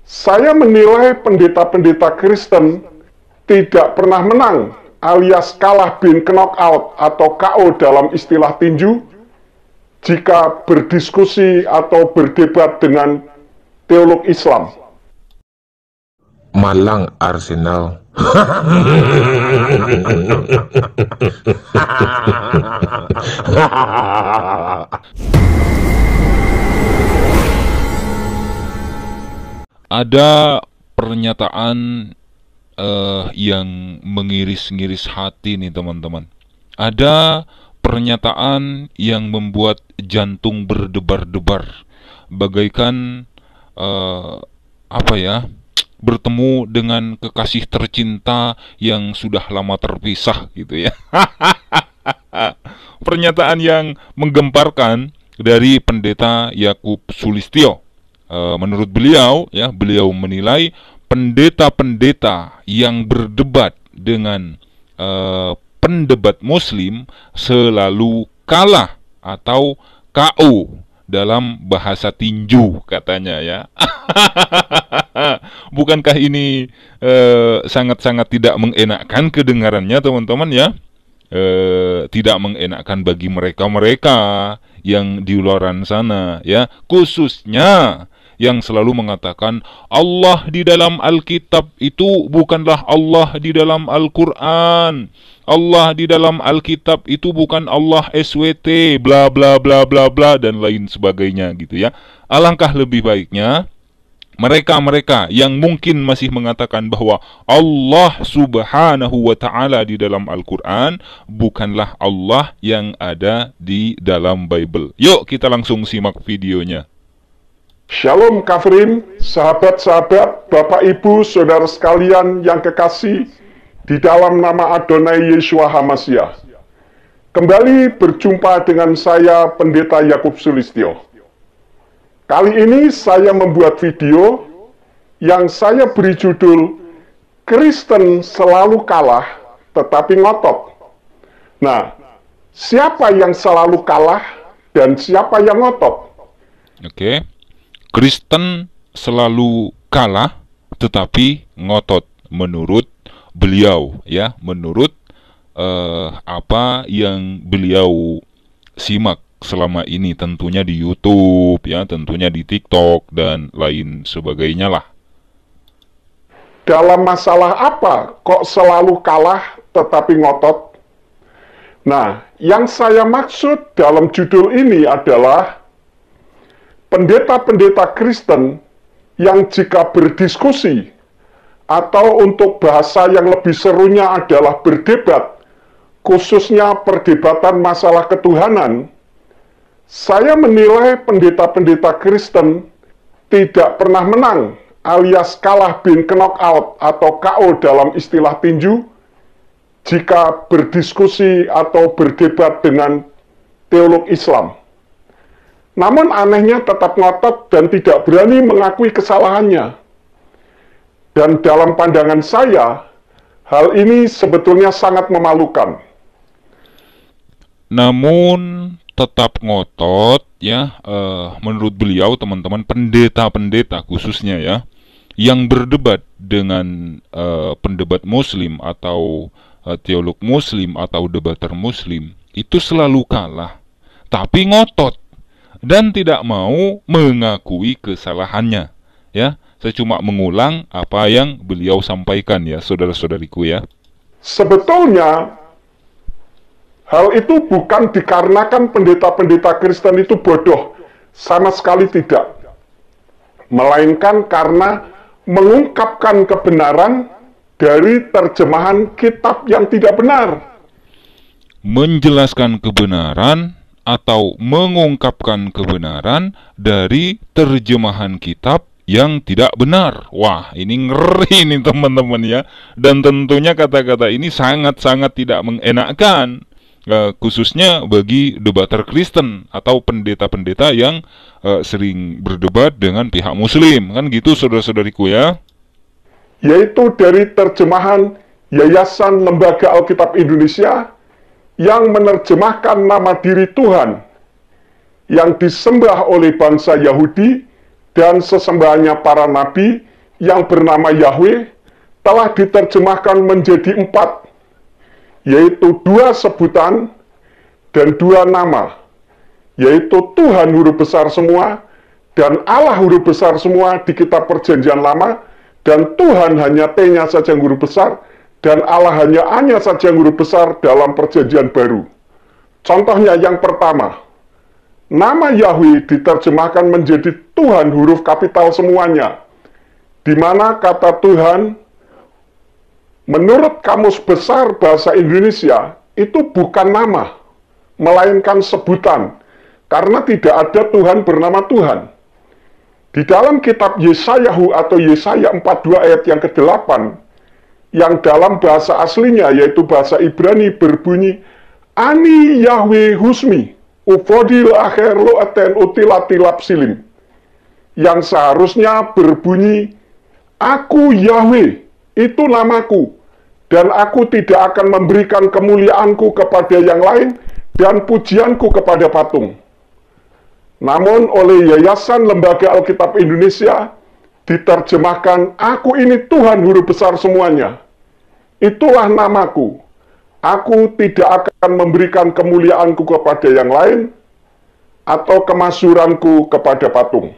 Saya menilai pendeta-pendeta Kristen tidak pernah menang alias kalah bin knockout atau KO dalam istilah tinju jika berdiskusi atau berdebat dengan teolog Islam. Malang Arsenal. Ada pernyataan yang mengiris-ngiris hati nih teman-teman. Ada pernyataan yang membuat jantung berdebar-debar, bagaikan bertemu dengan kekasih tercinta yang sudah lama terpisah gitu ya. Pernyataan yang menggemparkan dari pendeta Yakub Sulistyo. Menurut beliau, ya, beliau menilai pendeta-pendeta yang berdebat dengan pendebat Muslim selalu kalah atau KO dalam bahasa tinju katanya ya. Bukankah ini sangat-sangat tidak mengenakkan kedengarannya teman-teman ya? Tidak mengenakkan bagi mereka-mereka yang di luaran sana ya, khususnya yang selalu mengatakan Allah di dalam Alkitab itu bukanlah Allah di dalam Al-Quran. Allah di dalam Alkitab itu bukan Allah SWT, bla bla bla bla bla dan lain sebagainya gitu ya. Alangkah lebih baiknya mereka-mereka yang mungkin masih mengatakan bahwa Allah subhanahu wa ta'ala di dalam Al-Quran bukanlah Allah yang ada di dalam Bible. Yuk kita langsung simak videonya. Shalom Kafrin, sahabat-sahabat, Bapak Ibu, Saudara sekalian yang kekasih di dalam nama Adonai Yeshua HaMashiach. Kembali berjumpa dengan saya, Pendeta Yakub Sulistyo. Kali ini saya membuat video yang saya beri judul Kristen selalu kalah tetapi ngotot. Nah, siapa yang selalu kalah dan siapa yang ngotot? Oke. Kristen selalu kalah tetapi ngotot menurut beliau ya, menurut apa yang beliau simak selama ini, tentunya di YouTube ya, tentunya di TikTok dan lain sebagainya lah. Dalam masalah apa kok selalu kalah tetapi ngotot? Nah, yang saya maksud dalam judul ini adalah pendeta-pendeta Kristen yang jika berdiskusi atau untuk bahasa yang lebih serunya adalah berdebat, khususnya perdebatan masalah ketuhanan, saya menilai pendeta-pendeta Kristen tidak pernah menang alias kalah bin knockout atau KO dalam istilah tinju jika berdiskusi atau berdebat dengan teolog Islam. Namun anehnya tetap ngotot dan tidak berani mengakui kesalahannya. Dan dalam pandangan saya, hal ini sebetulnya sangat memalukan. Namun tetap ngotot ya, menurut beliau teman-teman, pendeta-pendeta khususnya ya, yang berdebat dengan pendebat Muslim atau teolog Muslim atau debater Muslim itu selalu kalah, tapi ngotot dan tidak mau mengakui kesalahannya ya. Saya cuma mengulang apa yang beliau sampaikan ya, saudara-saudariku ya. Sebetulnya hal itu bukan dikarenakan pendeta-pendeta Kristen itu bodoh, sama sekali tidak. Melainkan karena mengungkapkan kebenaran dari terjemahan kitab yang tidak benar. Menjelaskan kebenaran atau mengungkapkan kebenaran dari terjemahan kitab yang tidak benar. Wah, ini ngeri nih teman-teman ya. Dan tentunya kata-kata ini sangat-sangat tidak mengenakkan, khususnya bagi debater Kristen atau pendeta-pendeta yang sering berdebat dengan pihak Muslim. Kan gitu saudara-saudariku ya. Yaitu dari terjemahan Yayasan Lembaga Alkitab Indonesia yang menerjemahkan nama diri Tuhan yang disembah oleh bangsa Yahudi dan sesembahannya para nabi yang bernama Yahweh telah diterjemahkan menjadi 4, yaitu 2 sebutan dan 2 nama, yaitu Tuhan huruf besar semua dan Allah huruf besar semua di kitab Perjanjian Lama, dan Tuhan hanya T-nya saja yang huruf besar, dan Allah hanya A-nya saja yang huruf besar dalam Perjanjian Baru. Contohnya yang pertama, nama Yahweh diterjemahkan menjadi Tuhan huruf kapital semuanya, di mana kata Tuhan menurut Kamus Besar Bahasa Indonesia itu bukan nama, melainkan sebutan, karena tidak ada Tuhan bernama Tuhan. Di dalam kitab Yesayahu atau Yesaya 42 ayat yang ke-8, yang dalam bahasa aslinya yaitu bahasa Ibrani berbunyi, Ani Yahweh Husmi, Ufodil Akhir Lo Aten Utilatilap Silim, yang seharusnya berbunyi, Aku Yahweh, itu namaku, dan aku tidak akan memberikan kemuliaanku kepada yang lain dan pujianku kepada patung. Namun oleh Yayasan Lembaga Alkitab Indonesia diterjemahkan, Aku ini Tuhan huruf besar semuanya. Itulah namaku. Aku tidak akan memberikan kemuliaanku kepada yang lain atau kemasyhuranku kepada patung.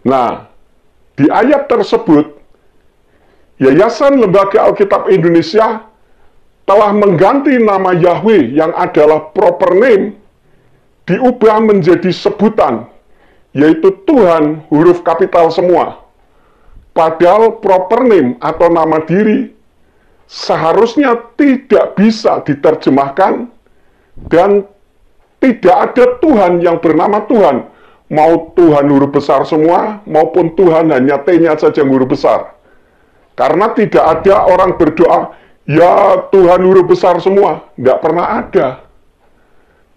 Nah, di ayat tersebut, Yayasan Lembaga Alkitab Indonesia telah mengganti nama Yahweh yang adalah proper name, diubah menjadi sebutan, yaitu Tuhan huruf kapital semua. Padahal proper name atau nama diri seharusnya tidak bisa diterjemahkan, dan tidak ada Tuhan yang bernama Tuhan, mau Tuhan huruf besar semua, maupun Tuhan hanya T-nya saja yang huruf besar. Karena tidak ada orang berdoa, ya Tuhan huruf besar semua, nggak pernah ada.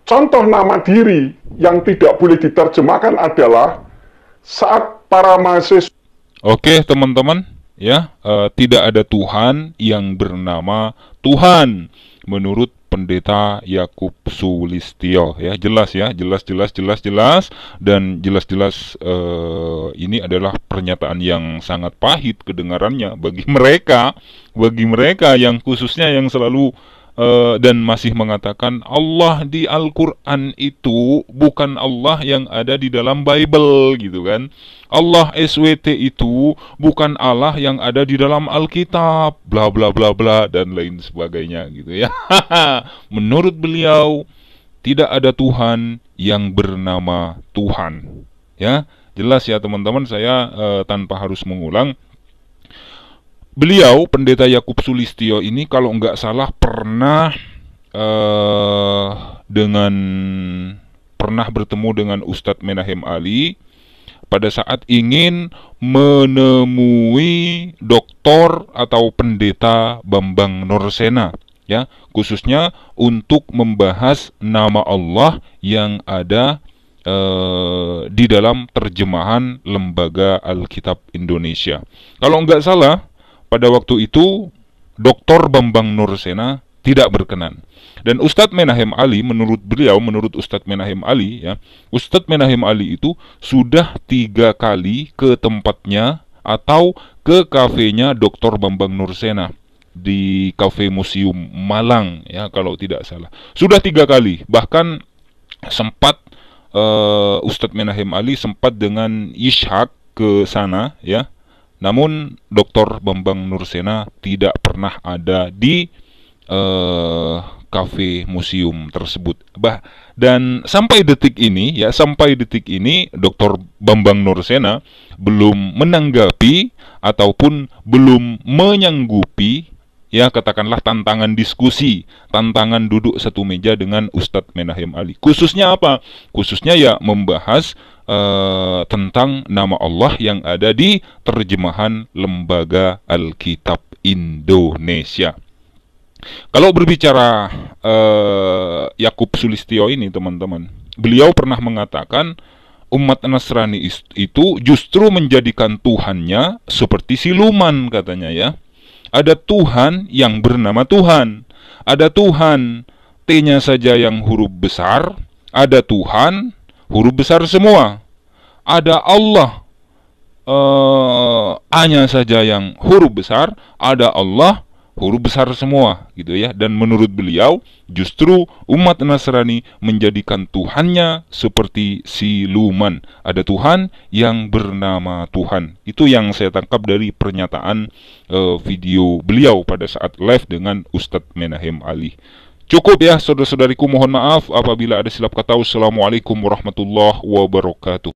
Contoh nama diri yang tidak boleh diterjemahkan adalah saat para mahasiswa. Oke teman-teman, ya, tidak ada Tuhan yang bernama Tuhan menurut Pendeta Yakub Sulistyo, ya, jelas dan jelas ini adalah pernyataan yang sangat pahit kedengarannya bagi mereka yang khususnya yang selalu dan masih mengatakan Allah di Al-Quran itu bukan Allah yang ada di dalam Bible, gitu kan. Allah SWT itu bukan Allah yang ada di dalam Alkitab, bla bla bla bla dan lain sebagainya, gitu ya. Menurut beliau tidak ada Tuhan yang bernama Tuhan, ya. Jelas ya teman-teman, saya tanpa harus mengulang. Beliau, Pendeta Yakub Sulistyo ini kalau nggak salah pernah bertemu dengan Ustadz Menahem Ali pada saat ingin menemui doktor atau Pendeta Bambang Nursena, ya, khususnya untuk membahas nama Allah yang ada di dalam terjemahan Lembaga Alkitab Indonesia. Kalau nggak salah, pada waktu itu Dr. Bambang Nursena tidak berkenan. Dan Ustadz Menahem Ali, menurut Ustadz Menahem Ali, ya, Ustadz Menahem Ali itu sudah 3 kali ke tempatnya atau ke kafenya Dr. Bambang Nursena di Cafe Museum Malang, ya, kalau tidak salah. Sudah 3 kali, bahkan sempat Ustadz Menahem Ali sempat dengan Ishak ke sana, ya. Namun Dr. Bambang Nursena tidak pernah ada di kafe museum tersebut. Dan sampai detik ini Dr. Bambang Nursena belum menanggapi ataupun belum menyanggupi, ya, katakanlah tantangan diskusi, tantangan duduk satu meja dengan Ustadz Menahem Ali. Khususnya apa? Khususnya ya membahas tentang nama Allah yang ada di terjemahan Lembaga Alkitab Indonesia. Kalau berbicara Yakub Sulistyo ini teman-teman, beliau pernah mengatakan umat Nasrani itu justru menjadikan Tuhannya seperti siluman, katanya, ya. Ada Tuhan yang bernama Tuhan, ada Tuhan T-nya saja yang huruf besar, ada Tuhan huruf besar semua, ada Allah A-nya saja yang huruf besar, ada Allah huruf besar semua gitu ya. Dan menurut beliau justru umat Nasrani menjadikan Tuhannya seperti siluman. Ada Tuhan yang bernama Tuhan. Itu yang saya tangkap dari pernyataan video beliau pada saat live dengan Ustadz Menahem Ali. Cukup ya saudara-saudariku, mohon maaf apabila ada silap kata. Wassalamualaikum warahmatullahi wabarakatuh.